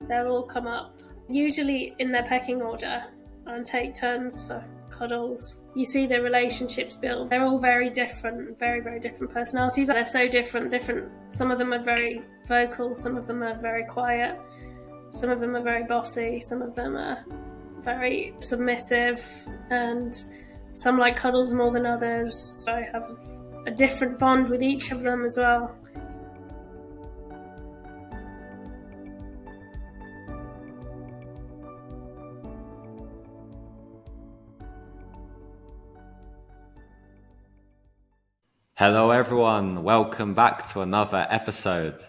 they'll all come up, usually in their pecking order, and take turns for cuddles. You see their relationships build. They're all very different, very, very different personalities. They're so different. Some of them are very vocal, some of them are very quiet, some of them are very bossy, some of them are very submissive, and some like cuddles more than others. I have a different bond with each of them as well. Hello everyone, welcome back to another episode.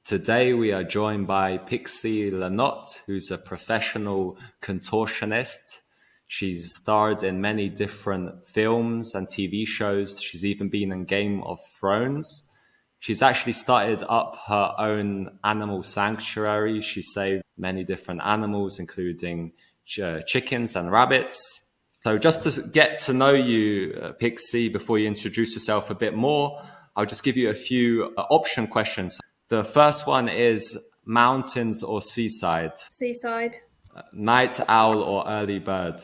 Today we are joined by Pixie Le Knot, who's a professional contortionist. She's starred in many different films and TV shows. She's even been in Game of Thrones. She's actually started up her own animal sanctuary. She saved many different animals, including chickens and rabbits. So just to get to know you, Pixie, before you introduce yourself a bit more, I'll just give you a few option questions. The first one is mountains or seaside? Seaside. Night owl or early bird?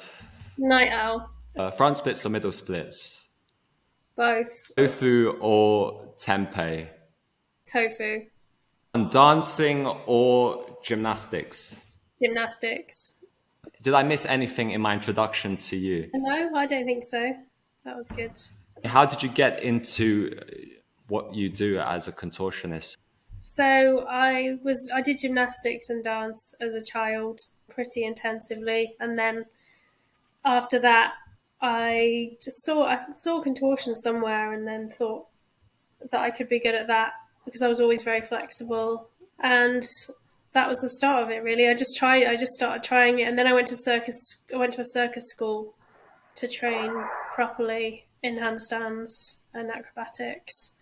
Night owl. Front splits or middle splits? Both. Tofu or tempeh? Tofu. And dancing or gymnastics? Gymnastics. Did I miss anything in my introduction to you? No, I don't think so. That was good. How did you get into what you do as a contortionist? So I did gymnastics and dance as a child pretty intensively, and then after that I saw contortion somewhere, and then thought that I could be good at that because I was always very flexible, and that was the start of it, really. I just started trying it, and then I went to a circus school to train properly in handstands and acrobatics,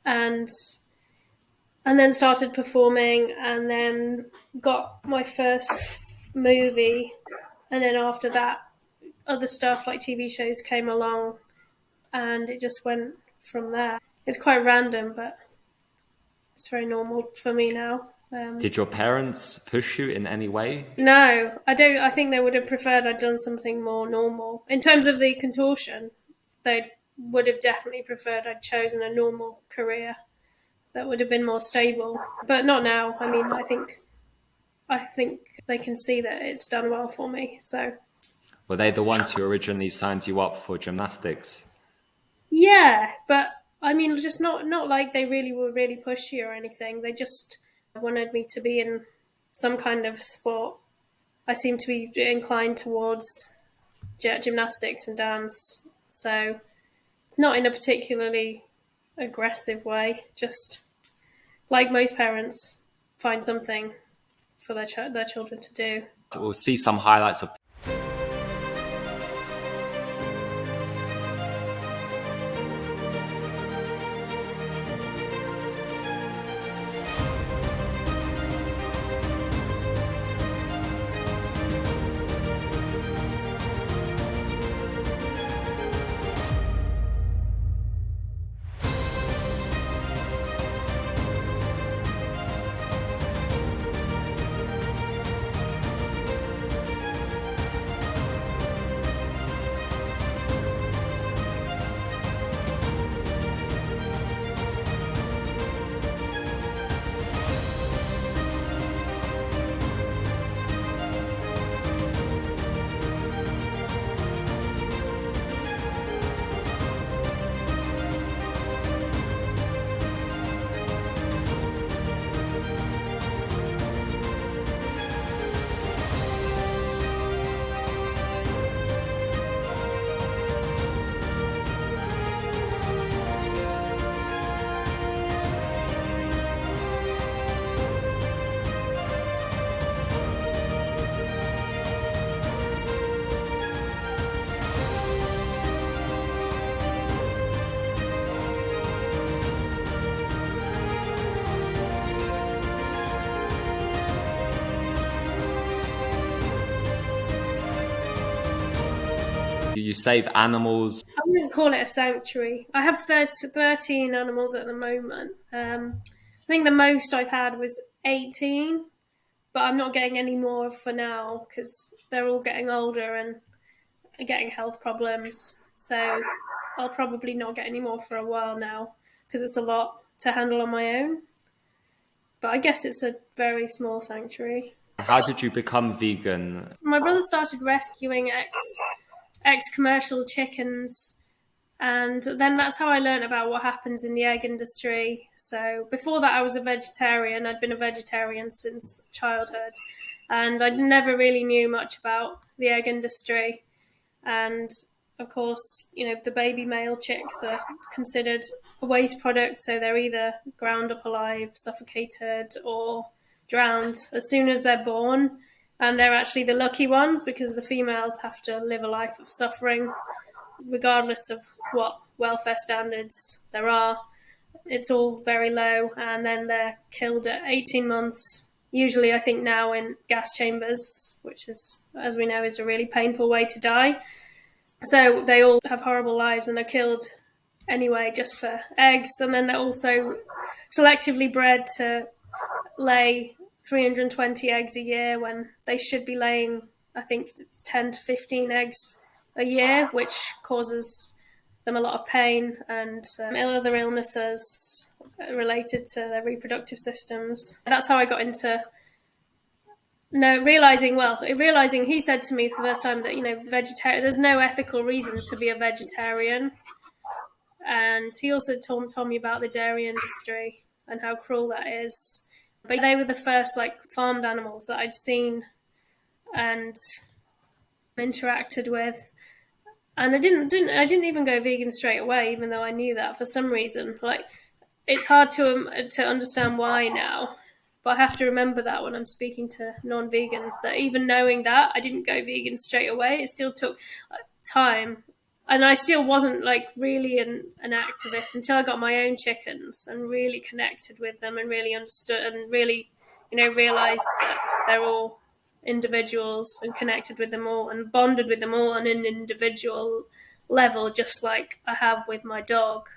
and then started performing, and then got my first movie, and then after that other stuff like TV shows came along, and it just went from there. It's quite random, but it's very normal for me now. Did your parents push you in any way? No, I don't. I think they would have preferred I'd done something more normal. In terms of the contortion, they would have definitely preferred I'd chosen a normal career that would have been more stable. But not now. I mean, I think they can see that it's done well for me. So, were they the ones who originally signed you up for gymnastics? Yeah, but I mean, just not like they really were really pushy or anything. They just wanted me to be in some kind of sport. I seem to be inclined towards gymnastics and dance, so not in a particularly aggressive way, just like most parents, find something for their children to do. So we'll see some highlights of You save animals. I wouldn't call it a sanctuary. I have 13 animals at the moment. I think the most I've had was 18, but I'm not getting any more for now because they're all getting older and getting health problems. So I'll probably not get any more for a while now because it's a lot to handle on my own. But I guess it's a very small sanctuary. How did you become vegan? My brother started rescuing ex commercial chickens, and then that's how I learned about what happens in the egg industry. So before that, I was a vegetarian. I'd been a vegetarian since childhood, and I never really knew much about the egg industry. And of course, the baby male chicks are considered a waste product, so they're either ground up alive, suffocated, or drowned as soon as they're born. And they're actually the lucky ones because the females have to live a life of suffering, regardless of what welfare standards there are. It's all very low, and then they're killed at 18 months. Usually, I think now in gas chambers, which is, as we know, is a really painful way to die. So they all have horrible lives and are killed anyway just for eggs. And then they're also selectively bred to lay 320 eggs a year when they should be laying, I think it's 10 to 15 eggs a year, which causes them a lot of pain and other illnesses related to their reproductive systems. That's how I got into realizing he said to me for the first time that, there's no ethical reason to be a vegetarian. And he also told me about the dairy industry and how cruel that is. But they were the first farmed animals that I'd seen and interacted with. And I didn't even go vegan straight away, even though I knew that for some reason. It's hard to understand why now. But I have to remember that when I'm speaking to non-vegans, that even knowing that, I didn't go vegan straight away. It still took time. And I still wasn't really an activist until I got my own chickens and really connected with them and really understood and really, realized that they're all individuals and connected with them all and bonded with them all on an individual level, just like I have with my dog.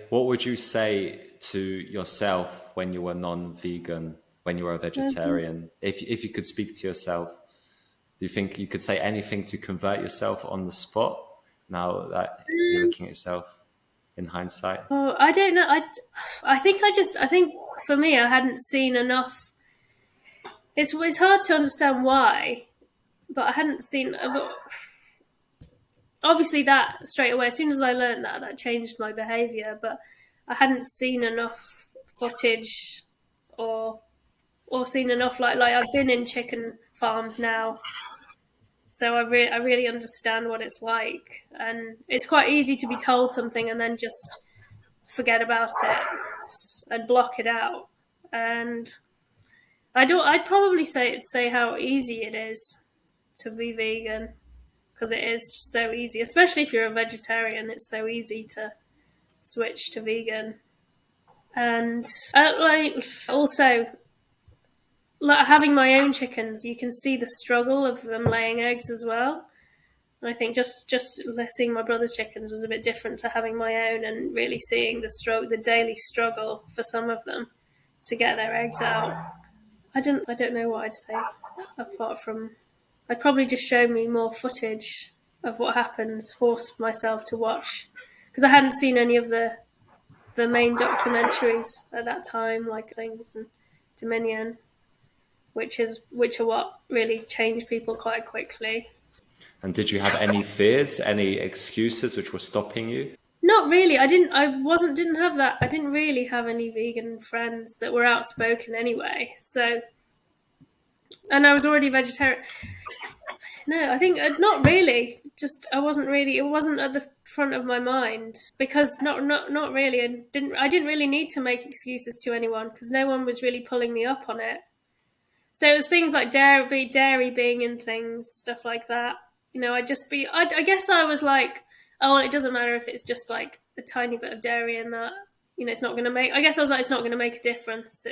What would you say to yourself when you were non-vegan, when you were a vegetarian? If you could speak to yourself, do you think you could say anything to convert yourself on the spot now that you're looking at yourself in hindsight? Oh, I don't know. I think for me, I hadn't seen enough. It's hard to understand why, but I hadn't seen. Obviously, that straight away, as soon as I learned that changed my behaviour. But I hadn't seen enough footage, or seen enough. I've been in chicken farms now, so I really understand what it's like, and it's quite easy to be told something and then just forget about it and block it out. And I'd probably say how easy it is to be vegan, because it is so easy, especially if you're a vegetarian. It's so easy to switch to vegan. And also, having my own chickens, you can see the struggle of them laying eggs as well. And I think just seeing my brother's chickens was a bit different to having my own, and really seeing the daily struggle for some of them to get their eggs out. I don't know what I'd say apart from I'd probably just show me more footage of what happens, force myself to watch, because I hadn't seen any of the main documentaries at that time, like Things and Dominion, which are what really changed people quite quickly. And did you have any fears, any excuses which were stopping you? Not really. I didn't have that. I didn't really have any vegan friends that were outspoken anyway. So, and I was already vegetarian. No, I think not really. Just I wasn't really. It wasn't at the front of my mind, because not really. I didn't really need to make excuses to anyone, because no one was really pulling me up on it. So it was things like dairy being in things, stuff like that. I guess I was like, oh, well, it doesn't matter if it's just like a tiny bit of dairy in that. It's not going to make. I guess I was like, it's not going to make a difference.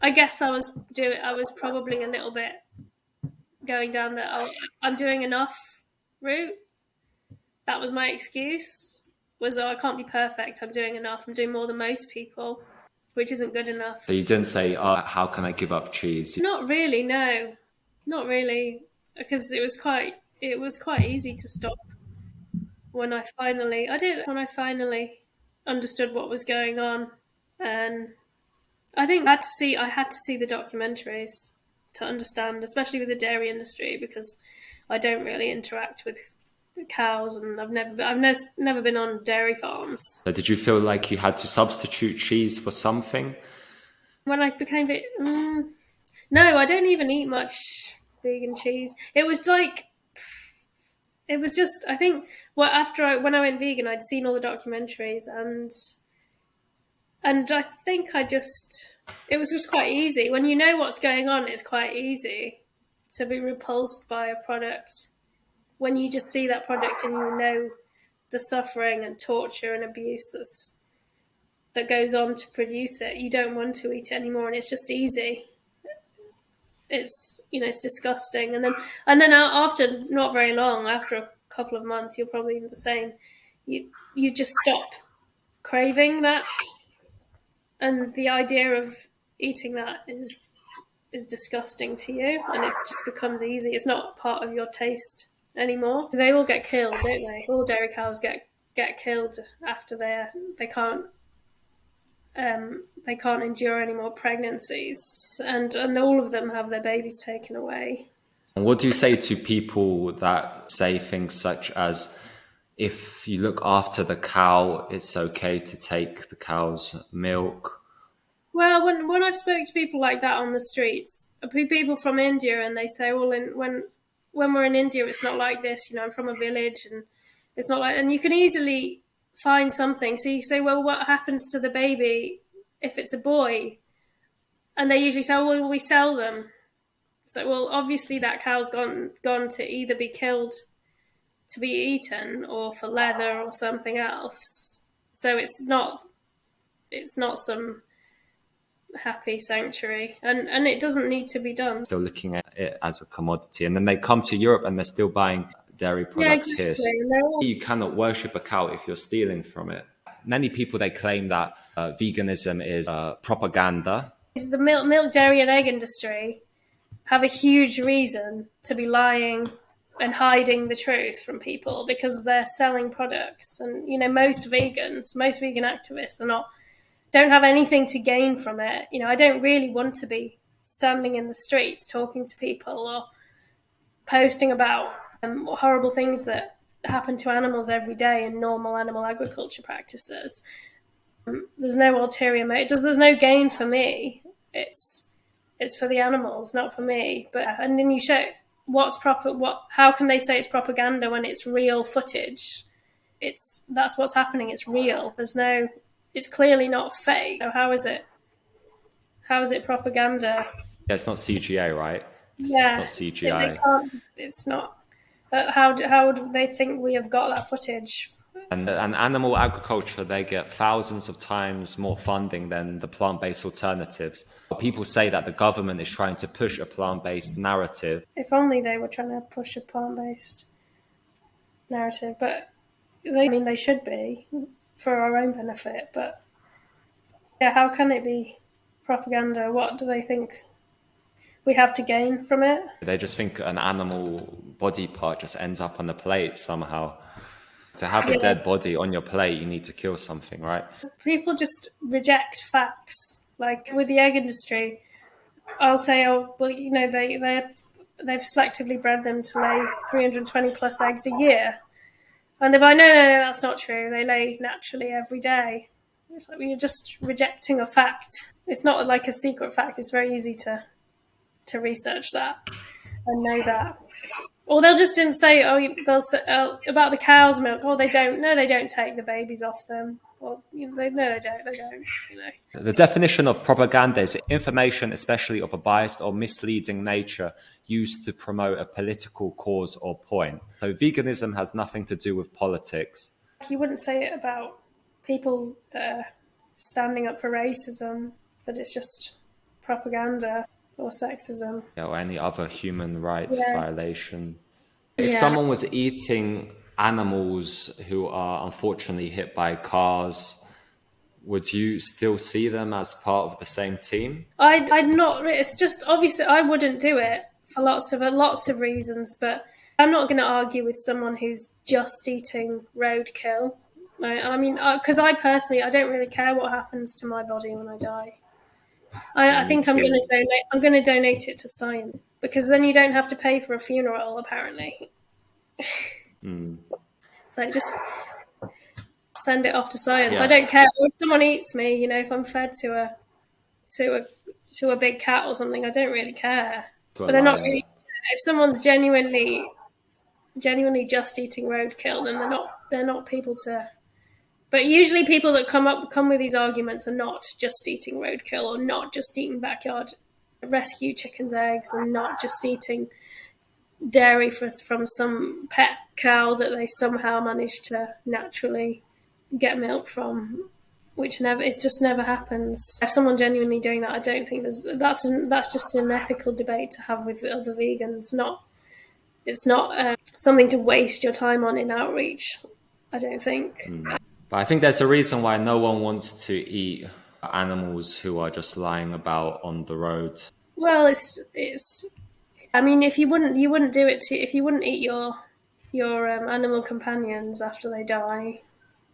I guess I was probably a little bit going down the I'm doing enough route. That was my excuse. I can't be perfect. I'm doing enough. I'm doing more than most people. which isn't good enough. So you didn't say, "Oh, how can I give up cheese?" Not really, no, not really, because it was quite easy to stop when I finally understood what was going on, and I think I had to see the documentaries to understand, especially with the dairy industry, because I don't really interact with cows, and I've never been on dairy farms. So did you feel like you had to substitute cheese for something? When I became no, I don't even eat much vegan cheese. It was just, I think, well, when I went vegan, I'd seen all the documentaries, and I think it was just quite easy. When you know what's going on, it's quite easy to be repulsed by a product. When you just see that product and you know the suffering and torture and abuse that goes on to produce it, you don't want to eat it anymore, and it's just easy. It's disgusting, and then after not very long, after a couple of months, you're probably the same. You just stop craving that, and the idea of eating that is disgusting to you, and it just becomes easy. It's not part of your taste anymore. They all get killed, don't they? All dairy cows get killed after they can't endure any more pregnancies, and all of them have their babies taken away. And what do you say to people that say things such as, if you look after the cow, it's okay to take the cow's milk? Well, when I've spoken to people like that on the streets, people from India, and they say, well, when we're in India, it's not like this. I'm from a village, and it's not like. And you can easily find something. So you say, well, what happens to the baby if it's a boy? And they usually say, oh, well, we sell them. It's like, well, obviously that cow's gone to either be killed to be eaten or for leather or something else. So it's not some happy sanctuary, and it doesn't need to be done. Still looking at it as a commodity, and then they come to Europe and they're still buying dairy products here. So you cannot worship a cow if you're stealing from it. Many people, they claim that veganism is propaganda. The milk, dairy and egg industry have a huge reason to be lying and hiding the truth from people, because they're selling products. And most vegan activists don't have anything to gain from it. I don't really want to be standing in the streets talking to people or posting about horrible things that happen to animals every day in normal animal agriculture practices. There's no ulterior motive. There's no gain for me. It's for the animals, not for me. And then you show how can they say it's propaganda when it's real footage? That's what's happening. It's real. It's clearly not fake. So how is it propaganda? Yeah, it's not CGI, right? It's not CGI. It's not. But how do they think we have got that footage? And animal agriculture, they get thousands of times more funding than the plant-based alternatives. People say that the government is trying to push a plant-based narrative. If only they were trying to push a plant-based narrative, but they should be for our own benefit. But yeah, how can it be propaganda? What do they think we have to gain from it? They just think an animal body part just ends up on the plate somehow. To have a dead body on your plate, you need to kill something, right? People just reject facts. Like with the egg industry, I'll say, oh, well, they've selectively bred them to lay 320 plus eggs a year. And they're like, no, that's not true. They lay naturally every day. It's like, you're just rejecting a fact. It's not like a secret fact. It's very easy to research that and know that. Or they'll just say, they'll say about the cow's milk. Oh, they don't take the babies off them. Well, they don't. The definition of propaganda is information, especially of a biased or misleading nature, used to promote a political cause or point. So veganism has nothing to do with politics. You wouldn't say it about people that are standing up for racism, but it's just propaganda. Or sexism. Or any other human rights violation. If someone was eating animals who are unfortunately hit by cars, would you still see them as part of the same team? I'd not. It's just obviously I wouldn't do it for lots of reasons, but I'm not going to argue with someone who's just eating roadkill. I mean, because I personally, I don't really care what happens to my body when I die. I think I'm going to donate. I'm going to donate it to science because then you don't have to pay for a funeral, apparently. So just send it off to science. Yeah. I don't care if someone eats me. You know, if I'm fed to a big cat or something, I don't really care. But they're not really. If someone's genuinely just eating roadkill, then they're not people to. But usually, people that come with these arguments are not just eating roadkill, or not just eating backyard rescue chickens' eggs, and not just eating dairy from some pet cow that they somehow managed to naturally get milk from, which it just never happens. If someone genuinely doing that, I don't think that's just an ethical debate to have with other vegans. It's not something to waste your time on in outreach, I don't think. But I think there's a reason why no one wants to eat animals who are just lying about on the road. Well, it's. I mean, if you wouldn't do it if you wouldn't eat your animal companions after they die,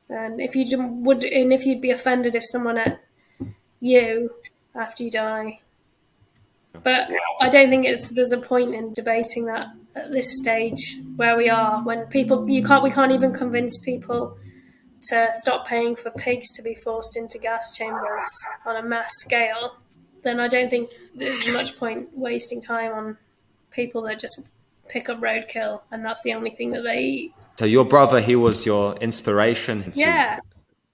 and if you'd be offended if someone ate you after you die. But I don't think there's a point in debating that at this stage where we are, when we can't even convince people to stop paying for pigs to be forced into gas chambers on a mass scale. Then I don't think there's much point wasting time on people that just pick up roadkill and that's the only thing that they eat. So your brother, he was your inspiration? Yeah.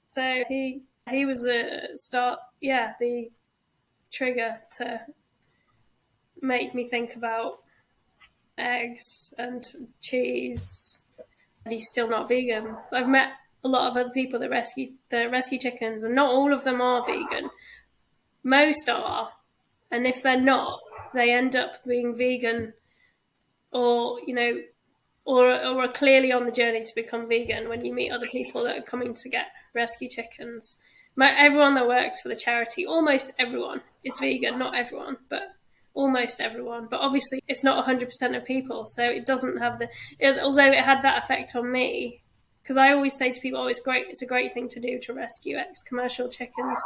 So he was the trigger to make me think about eggs and cheese. And he's still not vegan. I've met a lot of other people that rescue chickens, and not all of them are vegan. Most are, and if they're not, they end up being vegan, or are clearly on the journey to become vegan. When you meet other people that are coming to get rescue chickens, everyone that works for the charity, almost everyone is vegan. Not everyone, but almost everyone. But obviously, it's not 100% of people, so it doesn't have although it had that effect on me. Because I always say to people, it's a great thing to do to rescue ex-commercial chickens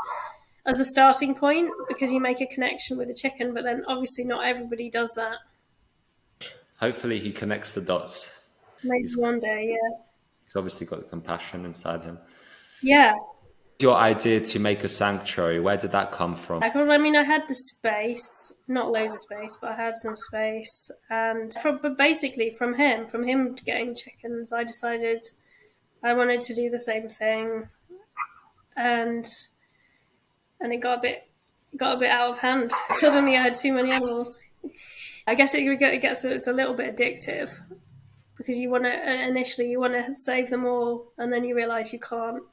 as a starting point, because you make a connection with the chicken, but then obviously not everybody does that. Hopefully he connects the dots. Maybe one day, yeah. He's obviously got the compassion inside him. Yeah. Your idea to make a sanctuary, where did that come from? I mean, I had the space, not loads of space, but I had some space. But basically from him getting chickens, I decided I wanted to do the same thing, and it got a bit out of hand. Suddenly, I had too many animals. I guess it's a little bit addictive, because you want to save them all, and then you realise you can't,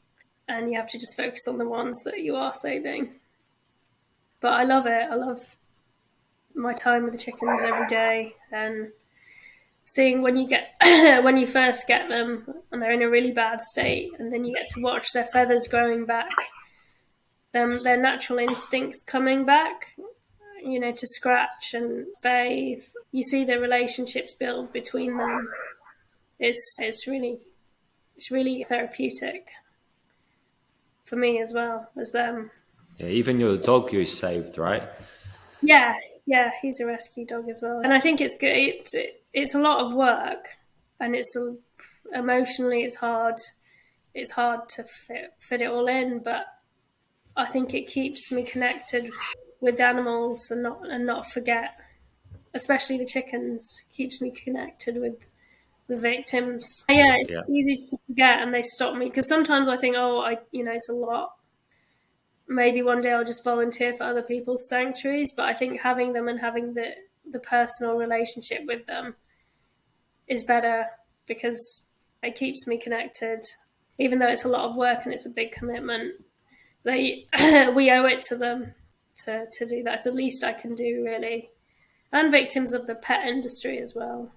and you have to just focus on the ones that you are saving. But I love it. I love my time with the chickens every day, and seeing when you first get them and they're in a really bad state, and then you get to watch their feathers growing back, their natural instincts coming back, to scratch and bathe. You see the relationships build between them. It's really therapeutic for me as well as them. Yeah, even your dog you saved, right? Yeah, he's a rescue dog as well, and I think it's good. It's a lot of work, and emotionally it's hard. It's hard to fit it all in, but I think it keeps me connected with animals and not forget, especially the chickens. Keeps me connected with the victims. Yeah, it's easy to forget, and they stop me because sometimes I think, it's a lot. Maybe one day I'll just volunteer for other people's sanctuaries, but I think having them and having the personal relationship with them is better, because it keeps me connected, even though it's a lot of work and it's a big commitment. We owe it to them to do that. It's the least I can do, really. And victims of the pet industry as well.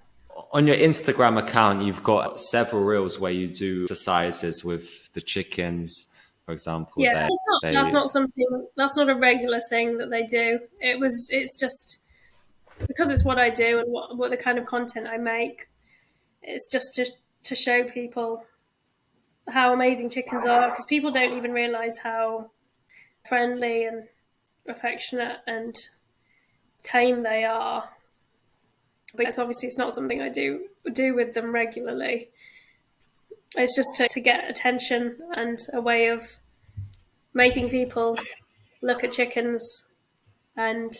On your Instagram account, you've got several reels where you do exercises with the chickens, for example. Yeah, That's not something. That's not a regular thing that they do. It's just because it's what I do and what the kind of content I make. It's just to show people how amazing chickens are, because people don't even realize how friendly and affectionate and tame they are. But it's not something I do with them regularly. It's just to get attention and a way of making people look at chickens and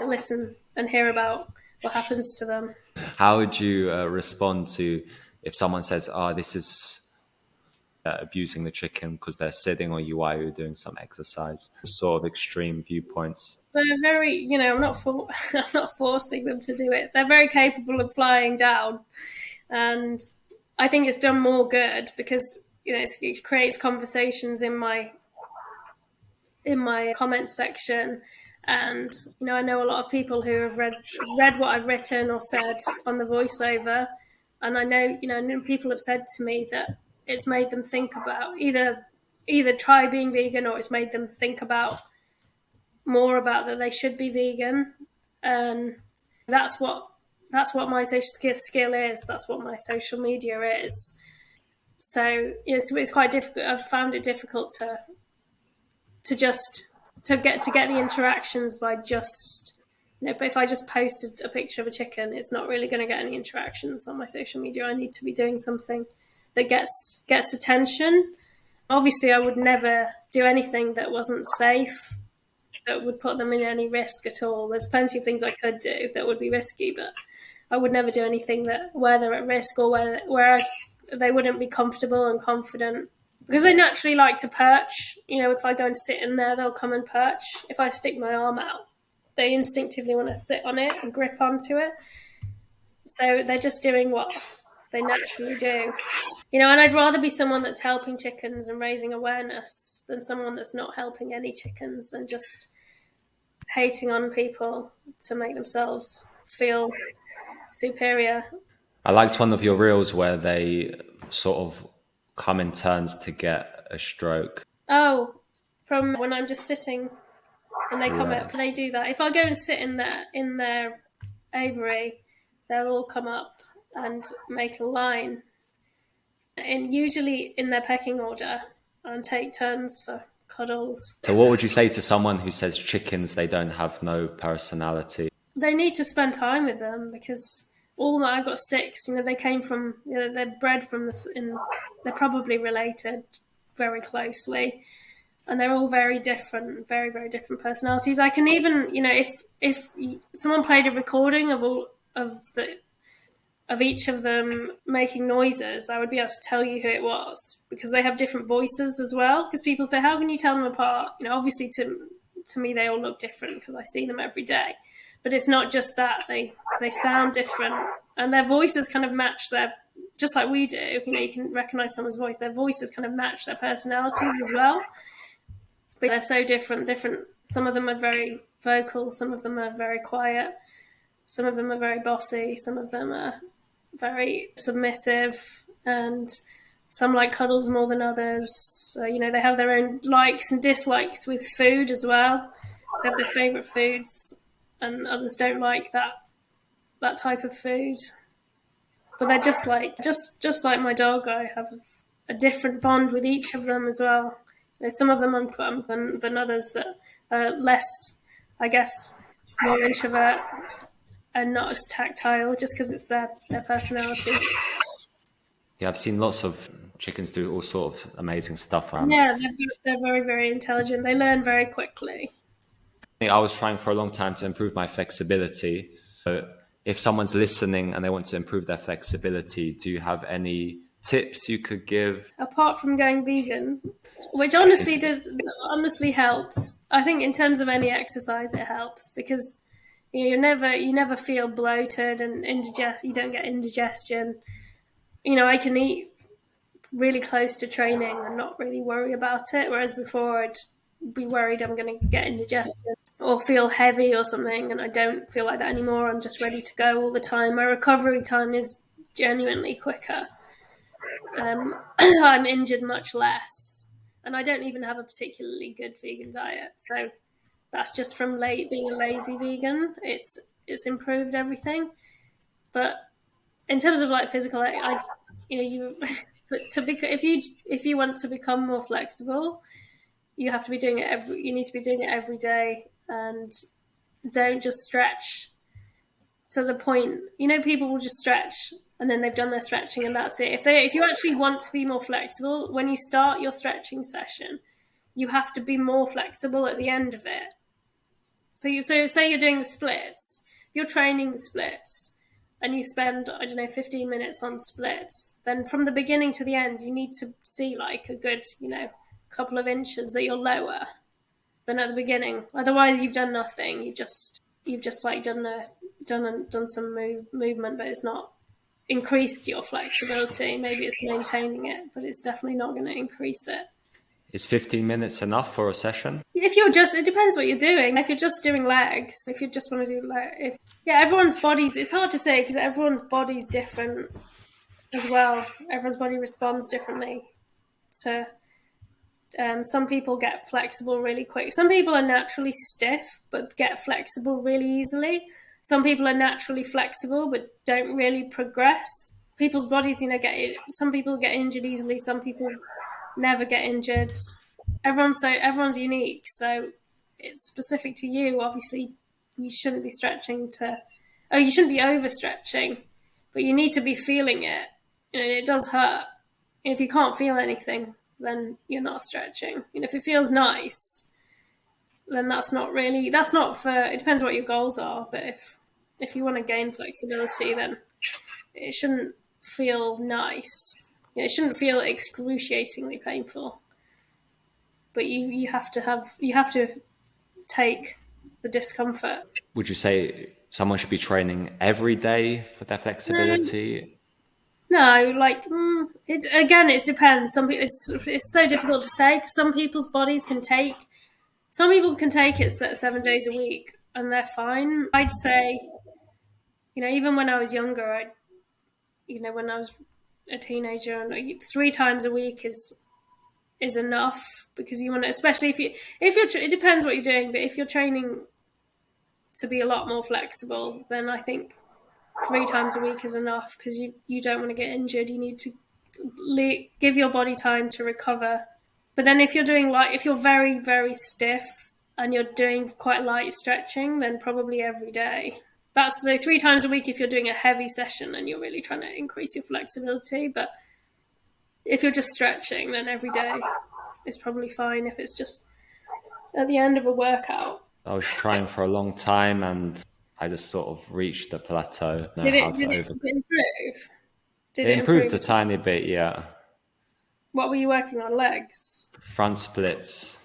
listen and hear about what happens to them. How would you respond to if someone says, "Oh, this is abusing the chicken because they're sitting on you while you're doing some exercise"? Sort of extreme viewpoints. They're very, I'm not I'm not forcing them to do it. They're very capable of flying down, and I think it's done more good because it creates conversations in my comment section. And I know a lot of people who have read what I've written or said on the voiceover, and I know people have said to me that it's made them think about either try being vegan, or it's made them think about more about that they should be vegan. That's what my social skill is. That's what my social media is. So it's quite difficult. I've found it difficult to get the interactions by just but if I just posted a picture of a chicken, it's not really going to get any interactions on my social media. I need to be doing something that gets attention. Obviously, I would never do anything that wasn't safe, that would put them in any risk at all. There's plenty of things I could do that would be risky, but I would never do anything where they're at risk or where they wouldn't be comfortable and confident. Because they naturally like to perch. If I go and sit in there, they'll come and perch. If I stick my arm out, they instinctively want to sit on it and grip onto it. So they're just doing what they naturally do. And I'd rather be someone that's helping chickens and raising awareness than someone that's not helping any chickens and just hating on people to make themselves feel superior. I liked one of your reels where they sort of come in turns to get a stroke. Oh, from when I'm just sitting and they come up, they do that. If I go and sit in their aviary, they'll all come up and make a line, and usually in their pecking order, and take turns for cuddles. So what would you say to someone who says chickens, they don't have no personality? They need to spend time with them, because I've got 6. They came from, they're bred from they're probably related very closely, and they're all very different, very, very different personalities. I can even, if someone played a recording of each of them making noises, I would be able to tell you who it was, because they have different voices as well. Because people say, how can you tell them apart? Obviously to me, they all look different because I see them every day. But it's not just that. They sound different, and their voices kind of match just like we do. You can recognize someone's voice. Their voices kind of match their personalities as well. But they're so different. Some of them are very vocal. Some of them are very quiet. Some of them are very bossy. Some of them are very submissive, and some like cuddles more than others. So, they have their own likes and dislikes with food as well. They have their favorite foods, and others don't like that type of food. But they're just like my dog. I have a different bond with each of them as well. Some of them I'm than others that are less, I guess, more introvert and not as tactile, just because it's their personality. Yeah, I've seen lots of chickens do all sorts of amazing stuff. Yeah, they're very, very intelligent. They learn very quickly. I was trying for a long time to improve my flexibility. So if someone's listening and they want to improve their flexibility, do you have any tips you could give? Apart from going vegan, which honestly helps. I think in terms of any exercise, it helps, because you never feel bloated and you don't get indigestion. I can eat really close to training and not really worry about it, whereas before I'd be worried I'm going to get indigestion or feel heavy or something, and I don't feel like that anymore. I'm just ready to go all the time. My recovery time is genuinely quicker. I'm injured much less, and I don't even have a particularly good vegan diet. So that's just from being a lazy vegan. It's improved everything. But in terms of like physical, you but if you want to become more flexible, you have to be doing it you need to be doing it every day, and don't just stretch to the point. People will just stretch and then they've done their stretching and that's it. If you actually want to be more flexible, when you start your stretching session, you have to be more flexible at the end of it. So say you're doing the splits. If you're training the splits and you spend, I don't know, 15 minutes on splits, then from the beginning to the end, you need to see like a good, couple of inches that you're lower than at the beginning. Otherwise, you've done nothing. You've just like done some movement, but it's not increased your flexibility. Maybe it's maintaining it, but it's definitely not going to increase it. Is 15 minutes enough for a session? It depends what you're doing. If you're just doing legs, if you just want to do legs, everyone's bodies, it's hard to say because everyone's body's different as well. Everyone's body responds differently. So some people get flexible really quick. Some people are naturally stiff but get flexible really easily. Some people are naturally flexible but don't really progress. People's bodies, some people get injured easily. Some people never get injured. Everyone's unique, so it's specific to you. Obviously, you shouldn't be you shouldn't be overstretching, but you need to be feeling it. It does hurt. If you can't feel anything, then you're not stretching. If it feels nice, then it depends what your goals are, but if you want to gain flexibility, then it shouldn't feel nice. It shouldn't feel excruciatingly painful. But you have to take the discomfort. Would you say someone should be training every day for their flexibility? No, it depends. It's so difficult to say because some people's bodies can take. Some people can take it 7 days a week and they're fine. I'd say, even when I was younger, when I was a teenager, and 3 times a week is enough because you want to, especially it depends what you're doing, but if you're training to be a lot more flexible, then I think 3 times a week is enough because you don't want to get injured. You need to give your body time to recover. But then if you're very, very stiff and you're doing quite light stretching, then probably every day. That's 3 times a week if you're doing a heavy session and you're really trying to increase your flexibility. But if you're just stretching, then every day is probably fine if it's just at the end of a workout. I was trying for a long time and I just sort of reached the plateau. Did it improve? It improved a tiny bit, yeah. What were you working on? Legs? Front splits.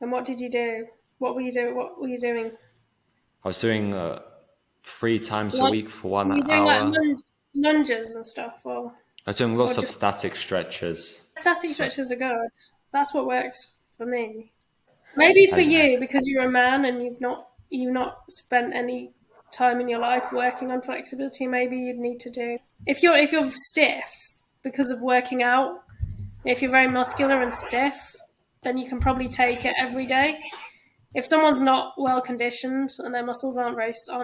And what did you do? What were you doing? I was doing 3 times a week for 1 hour. Were you doing like lunges and stuff? Or I was doing lots of static stretches. Static stretches are good. That's what works for me. Maybe for you, because you're a man and you've not spent any time in your life working on flexibility, maybe you'd need to do. If you're stiff because of working out, if you're very muscular and stiff, then you can probably take it every day. If someone's not well conditioned and their muscles aren't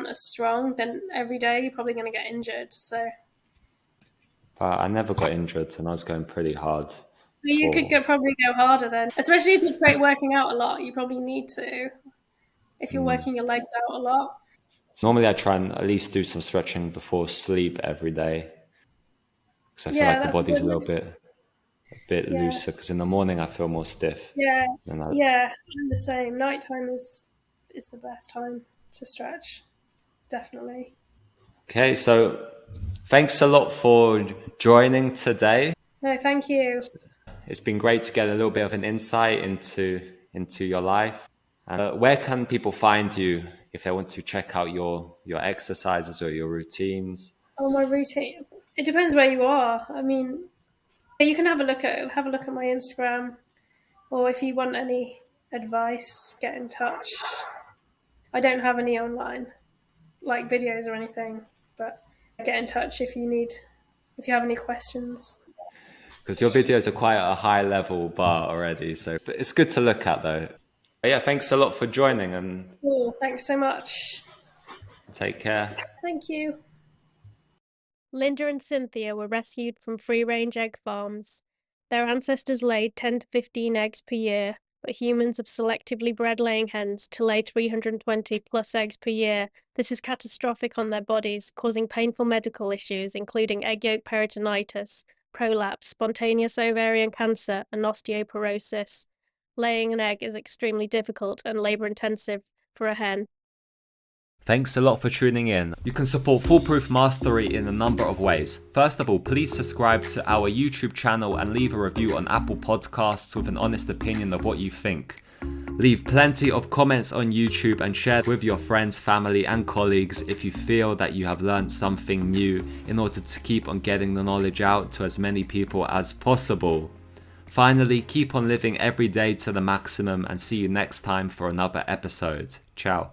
as strong, then every day you're probably going to get injured. So. But I never got injured and I was going pretty hard. So you could probably go harder then. Especially if you're working out a lot, you probably need to. If you're working your legs out a lot. Normally I try and at least do some stretching before sleep every day. Because I feel like the body's a little bit looser. Because in the morning I feel more stiff. Yeah, I'm the same. Nighttime is the best time to stretch. Definitely. Okay, so thanks a lot for joining today. No, thank you. It's been great to get a little bit of an insight into your life. Where can people find you if they want to check out your exercises or your routines? Oh, my routine. It depends where you are. I mean, you can have a look at my Instagram, or if you want any advice, get in touch. I don't have any online, like videos or anything, but get in touch if you have any questions. because your videos are quite a high level bar already. So it's good to look at though. But yeah, thanks a lot for joining and Oh, thanks so much. take care. Thank you. Linda and Cynthia were rescued from free-range egg farms. Their ancestors laid 10 to 15 eggs per year, but humans have selectively bred laying hens to lay 320 plus eggs per year. This is catastrophic on their bodies, causing painful medical issues including egg yolk peritonitis, prolapse, spontaneous ovarian cancer, and osteoporosis. Laying an egg is extremely difficult and labor-intensive for a hen. Thanks a lot for tuning in. You can support Foolproof Mastery in a number of ways. First of all, please subscribe to our YouTube channel and leave a review on Apple Podcasts with an honest opinion of what you think. Leave plenty of comments on YouTube and share with your friends, family and colleagues if you feel that you have learned something new in order to keep on getting the knowledge out to as many people as possible. Finally, keep on living every day to the maximum and see you next time for another episode. Ciao.